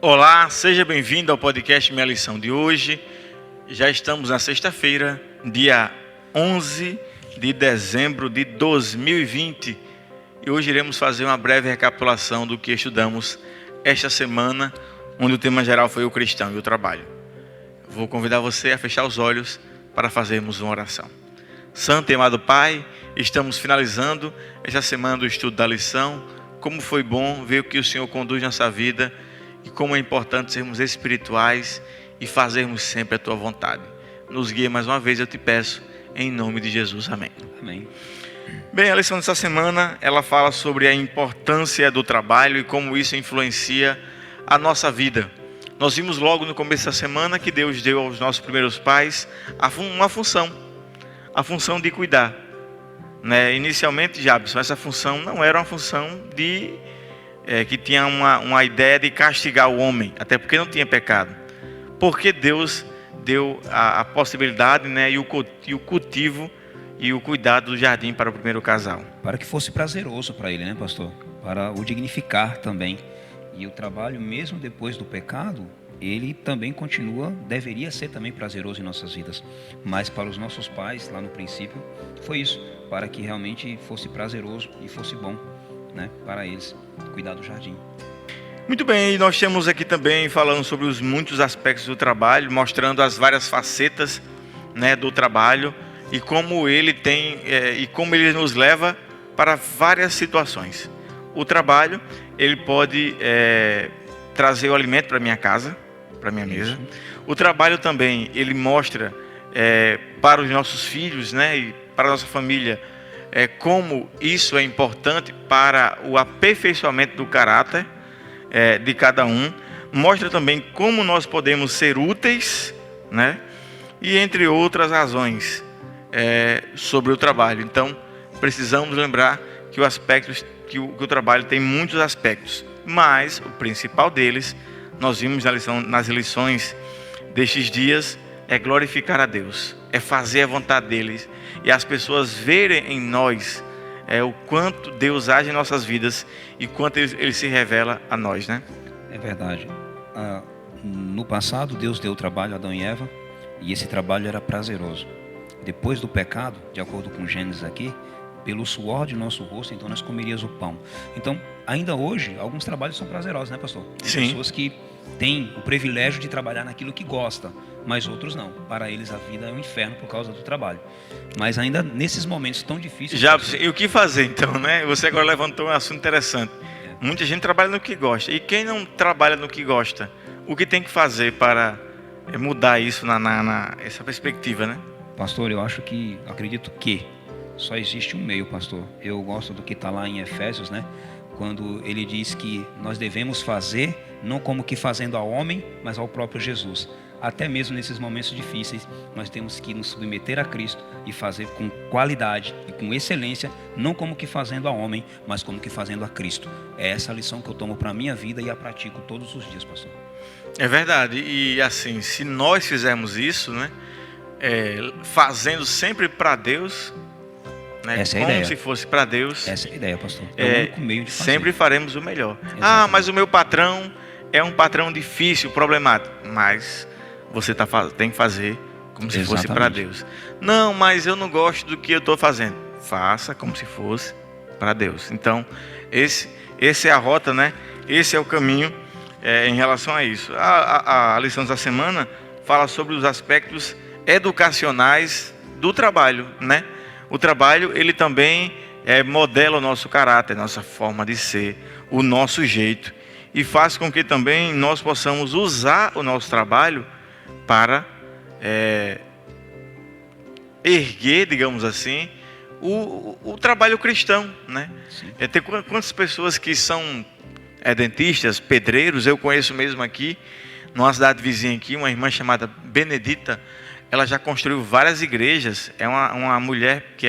Olá, seja bem-vindo ao podcast Minha Lição de hoje. Já estamos na sexta-feira, dia 11 de dezembro de 2020. E hoje iremos fazer uma breve recapitulação do que estudamos esta semana, onde o tema geral foi o cristão e o trabalho. Vou convidar você a fechar os olhos para fazermos uma oração. Santo e amado Pai, estamos finalizando esta semana do estudo da lição. Como foi bom ver o que o Senhor conduz nossa vida e como é importante sermos espirituais e fazermos sempre a Tua vontade. Nos guia mais uma vez, eu te peço, em nome de Jesus. Amém. Amém. Bem, a lição dessa semana, ela fala sobre a importância do trabalho e como isso influencia a nossa vida. Nós vimos logo no começo da semana que Deus deu aos nossos primeiros pais uma função, a função de cuidar. Inicialmente, Jabson, essa função não era uma função que tinha uma ideia de castigar o homem, até porque não tinha pecado. Porque Deus deu a possibilidade, e o cultivo e o cuidado do jardim para o primeiro casal. Para que fosse prazeroso para ele, pastor? Para o dignificar também. E o trabalho, mesmo depois do pecado, ele também deveria ser também prazeroso em nossas vidas. Mas para os nossos pais, lá no princípio, foi isso. Para que realmente fosse prazeroso e fosse bom, para eles, cuidar do jardim. Muito bem, e nós temos aqui também falando sobre os muitos aspectos do trabalho, mostrando as várias facetas, do trabalho e como ele como ele nos leva para várias situações. O trabalho, ele pode trazer o alimento para minha casa, para minha mesa. O trabalho também, ele mostra para os nossos filhos, e para a nossa família, como isso é importante para o aperfeiçoamento do caráter de cada um. Mostra também como nós podemos ser úteis, e entre outras razões sobre o trabalho. Então, precisamos lembrar que o trabalho tem muitos aspectos, mas o principal deles, nós vimos nas lições destes dias, é glorificar a Deus, é fazer a vontade deles e as pessoas verem em nós o quanto Deus age em nossas vidas e quanto ele se revela a nós, É verdade. No passado, Deus deu trabalho a Adão e Eva e esse trabalho era prazeroso. Depois do pecado, de acordo com Gênesis aqui, pelo suor de nosso rosto, então nós comeríamos o pão. Então, ainda hoje, alguns trabalhos são prazerosos, pastor? Tem Sim. Pessoas que têm o privilégio de trabalhar naquilo que gosta, mas outros não. Para eles a vida é um inferno por causa do trabalho. Mas ainda nesses momentos tão difíceis... E o que fazer então, Você agora levantou um assunto interessante. Muita gente trabalha no que gosta. E quem não trabalha no que gosta, o que tem que fazer para mudar isso essa perspectiva, Pastor, acredito que só existe um meio, pastor. Eu gosto do que está lá em Efésios, quando ele diz que nós devemos fazer, não como que fazendo ao homem, mas ao próprio Jesus. Até mesmo nesses momentos difíceis, nós temos que nos submeter a Cristo e fazer com qualidade e com excelência, não como que fazendo ao homem, mas como que fazendo a Cristo. É essa a lição que eu tomo para a minha vida e a pratico todos os dias, pastor. É verdade. E assim, se nós fizermos isso, fazendo sempre para Deus... Essa é a como ideia. Se fosse para Deus. Essa é a ideia, pastor. É o único meio de fazer. Sempre faremos o melhor. Exatamente. Mas o meu patrão é um patrão difícil, problemático. Mas você tem que fazer como se fosse para Deus. Não, mas eu não gosto do que eu estou fazendo. Faça como se fosse para Deus. Então, esse é a rota, Esse é o caminho em relação a isso. A lição da semana fala sobre os aspectos educacionais do trabalho, O trabalho, ele também modela o nosso caráter, nossa forma de ser, o nosso jeito. E faz com que também nós possamos usar o nosso trabalho para erguer, digamos assim, o trabalho cristão, Tem quantas pessoas que são dentistas, pedreiros, eu conheço mesmo aqui, numa cidade vizinha aqui, uma irmã chamada Benedita. Ela já construiu várias igrejas. É uma mulher que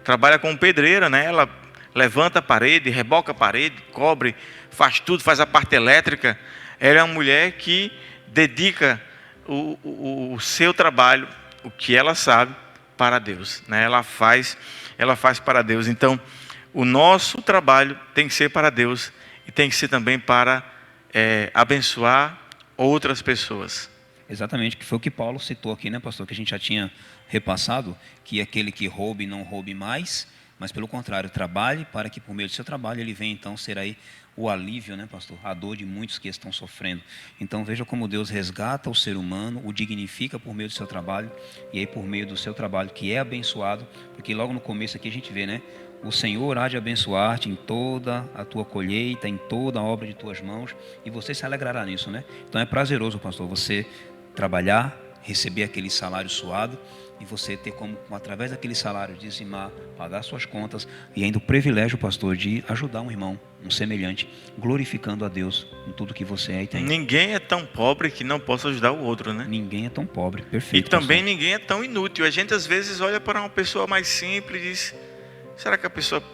trabalha como pedreira, Ela levanta a parede, reboca a parede, cobre, faz tudo, faz a parte elétrica. Ela é uma mulher que dedica o seu trabalho, o que ela sabe, para Deus, Ela faz para Deus. Então, o nosso trabalho tem que ser para Deus e tem que ser também para abençoar outras pessoas. Exatamente, que foi o que Paulo citou aqui, né, pastor? Que a gente já tinha repassado, que aquele que roube não roube mais, mas pelo contrário, trabalhe para que por meio do seu trabalho ele venha então ser aí o alívio, né, pastor? A dor de muitos que estão sofrendo. Então veja como Deus resgata o ser humano, o dignifica por meio do seu trabalho, e aí por meio do seu trabalho que é abençoado, porque logo no começo aqui a gente vê, né? O Senhor há de abençoar-te em toda a tua colheita, em toda a obra de tuas mãos, e você se alegrará nisso, né? Então é prazeroso, pastor, você trabalhar, receber aquele salário suado e você ter como, através daquele salário, dizimar, pagar suas contas e ainda o privilégio, pastor, de ajudar um irmão, um semelhante, glorificando a Deus em tudo que você é e tem. Ninguém é tão pobre que não possa ajudar o outro, né? Ninguém é tão pobre, perfeito. E também pastor. ninguém é tão inútil. A gente às vezes olha para uma pessoa mais simples e diz: será que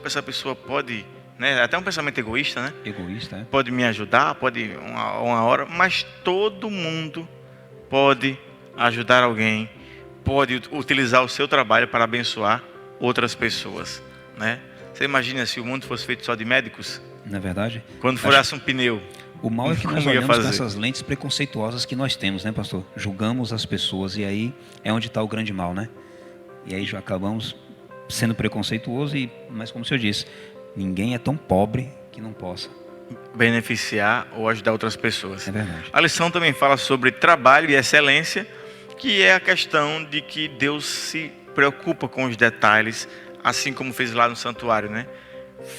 essa pessoa pode, né? Até um pensamento egoísta, né? Egoísta, é? Pode me ajudar, pode uma hora, mas todo mundo pode ajudar alguém, pode utilizar o seu trabalho para abençoar outras pessoas, né? Você imagina se o mundo fosse feito só de médicos? Não é verdade? Quando furasse um pneu, O mal é que nós como ia olhamos com fazer? essas lentes preconceituosas que nós temos, né, pastor? Julgamos as pessoas e aí é onde está o grande mal, né? E aí já acabamos sendo preconceituosos, mas como o senhor disse, ninguém é tão pobre que não possa. Beneficiar ou ajudar outras pessoas. É verdade. A lição também fala sobre trabalho e excelência, que é a questão de que Deus se preocupa com os detalhes, assim como fez lá no santuário, né?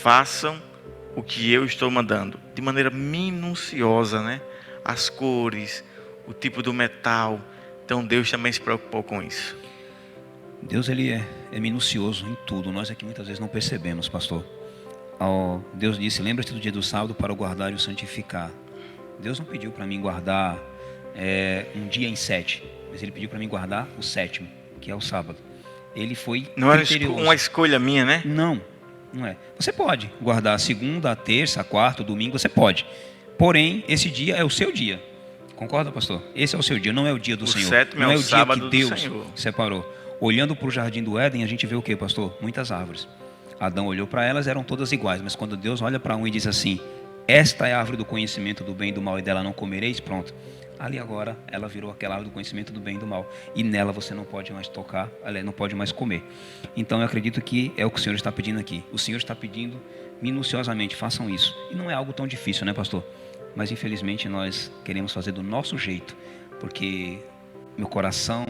Façam o que eu estou mandando, de maneira minuciosa, né? As cores, o tipo do metal. Então Deus também se preocupou com isso. Deus ele é minucioso em tudo. Nós aqui muitas vezes não percebemos, pastor. Deus disse: lembra-te do dia do sábado para o guardar e o santificar. Deus não pediu para mim guardar um dia em 7, mas Ele pediu para mim guardar o 7º, que é o sábado. Ele foi Não era criterioso. uma escolha minha, né? Não é. Você pode guardar a segunda, a terça, a quarta, o domingo, você pode. Porém, esse dia é o seu dia. Concorda, pastor? Esse é o seu dia, não é o dia do Senhor. 7º Não é é o o dia sábado que do Deus Senhor. separou. Olhando para o jardim do Éden, a gente vê o que, pastor? Muitas árvores. Adão olhou para elas, eram todas iguais. Mas quando Deus olha para um e diz assim: esta é a árvore do conhecimento do bem e do mal, e dela não comereis, pronto. Ali agora, ela virou aquela árvore do conhecimento do bem e do mal. E nela você não pode mais tocar, ela não pode mais comer. Então eu acredito que é o que o Senhor está pedindo aqui. O Senhor está pedindo minuciosamente, façam isso. E não é algo tão difícil, né, pastor? Mas infelizmente nós queremos fazer do nosso jeito. Porque meu coração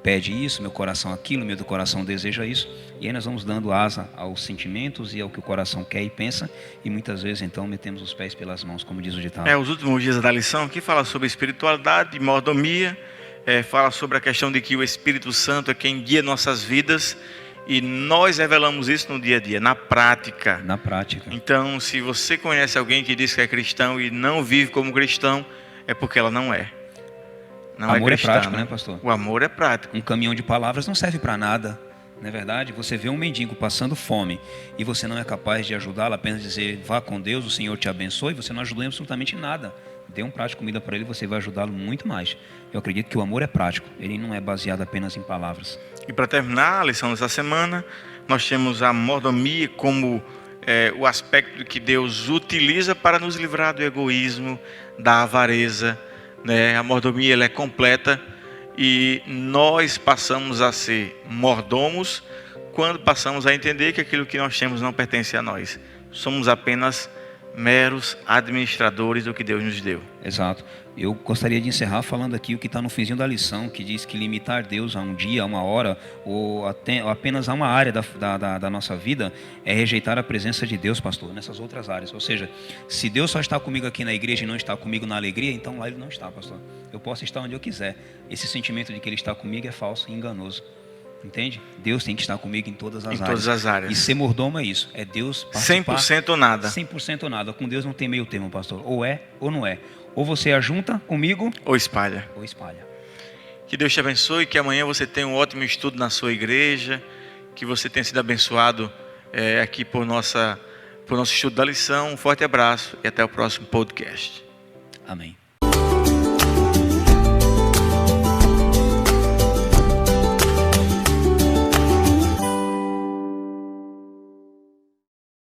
pede isso, meu coração aquilo, meu coração deseja isso, e aí nós vamos dando asa aos sentimentos e ao que o coração quer e pensa, e muitas vezes então metemos os pés pelas mãos, como diz o ditado. Os últimos dias da lição aqui fala sobre espiritualidade, mordomia, fala sobre a questão de que o Espírito Santo é quem guia nossas vidas, e nós revelamos isso no dia a dia, na prática. Na prática. Então, se você conhece alguém que diz que é cristão e não vive como cristão, é porque ela não é. Não amor é cristã, prático, né, pastor? O amor é prático. Um caminhão de palavras não serve para nada, não é verdade? Você vê um mendigo passando fome e você não é capaz de ajudá-lo, apenas dizer: vá com Deus, o Senhor te abençoe, você não ajudou em absolutamente nada. Dê um prato de comida para ele, você vai ajudá-lo muito mais. Eu acredito que o amor é prático, ele não é baseado apenas em palavras. E para terminar a lição dessa semana, nós temos a mordomia como o aspecto que Deus utiliza para nos livrar do egoísmo, da avareza, né? A mordomia ela é completa e nós passamos a ser mordomos quando passamos a entender que aquilo que nós temos não pertence a nós. Somos apenas meros administradores do que Deus nos deu. Exato. Eu gostaria de encerrar falando aqui o que está no finzinho da lição, que diz que limitar Deus a um dia, a uma hora, ou apenas a uma área da nossa vida, é rejeitar a presença de Deus, pastor, nessas outras áreas. Ou seja, se Deus só está comigo aqui na igreja e não está comigo na alegria, então lá Ele não está, pastor. Eu posso estar onde eu quiser. Esse sentimento de que Ele está comigo é falso e enganoso. Entende? Deus tem que estar comigo em todas as áreas. Em todas as áreas. E ser mordomo é isso. É Deus participar. 100% ou nada. 100% ou nada. Com Deus não tem meio termo, pastor. Ou é ou não é. Ou você ajunta comigo, ou espalha. Ou espalha. Que Deus te abençoe, que amanhã você tenha um ótimo estudo na sua igreja, que você tenha sido abençoado aqui por nosso estudo da lição. Um forte abraço e até o próximo podcast. Amém.